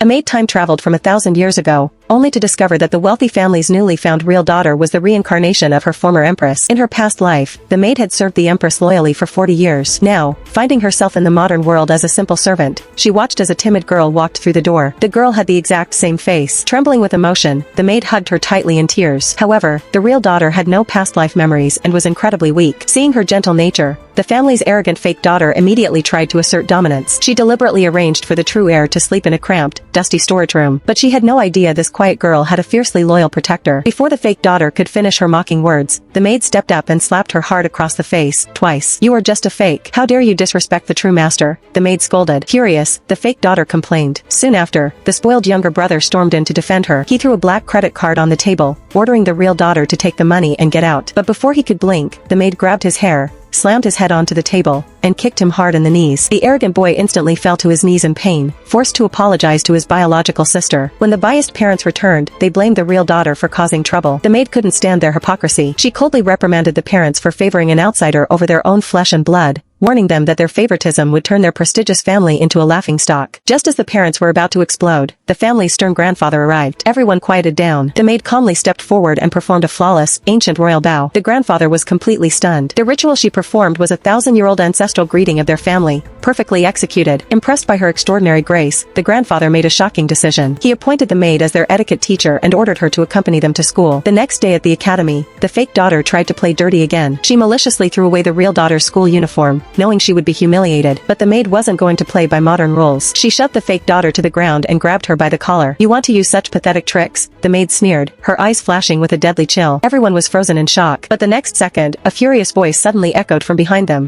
A maid time-traveled from 1,000 years ago, only to discover that the wealthy family's newly found real daughter was the reincarnation of her former empress. In her past life, the maid had served the empress loyally for 40 years. Now, finding herself in the modern world as a simple servant, she watched as a timid girl walked through the door. The girl had the exact same face. Trembling with emotion, the maid hugged her tightly in tears. However, the real daughter had no past life memories and was incredibly weak. Seeing her gentle nature, the family's arrogant fake daughter immediately tried to assert dominance. She deliberately arranged for the true heir to sleep in a cramped, dusty storage room. But she had no idea this quiet girl had a fiercely loyal protector. Before the fake daughter could finish her mocking words, the maid stepped up and slapped her hard across the face, twice. "You are just a fake. How dare you disrespect the true master?" the maid scolded. Furious, the fake daughter complained. Soon after, the spoiled younger brother stormed in to defend her. He threw a black credit card on the table, ordering the real daughter to take the money and get out. But before he could blink, the maid grabbed his hair, slammed his head onto the table, and kicked him hard in the knees. The arrogant boy instantly fell to his knees in pain, forced to apologize to his biological sister. When the biased parents returned, they blamed the real daughter for causing trouble. The maid couldn't stand their hypocrisy. She coldly reprimanded the parents for favoring an outsider over their own flesh and blood, warning them that their favoritism would turn their prestigious family into a laughingstock. Just as the parents were about to explode, the family's stern grandfather arrived. Everyone quieted down. The maid calmly stepped forward and performed a flawless, ancient royal bow. The grandfather was completely stunned. The ritual she performed was a 1,000-year-old ancestral greeting of their family, perfectly executed. Impressed by her extraordinary grace, the grandfather made a shocking decision. He appointed the maid as their etiquette teacher and ordered her to accompany them to school. The next day at the academy, the fake daughter tried to play dirty again. She maliciously threw away the real daughter's school uniform, knowing she would be humiliated. But the maid wasn't going to play by modern rules. She shoved the fake daughter to the ground and grabbed her by the collar. "You want to use such pathetic tricks?" the maid sneered, her eyes flashing with a deadly chill. Everyone was frozen in shock. But the next second, a furious voice suddenly echoed from behind them.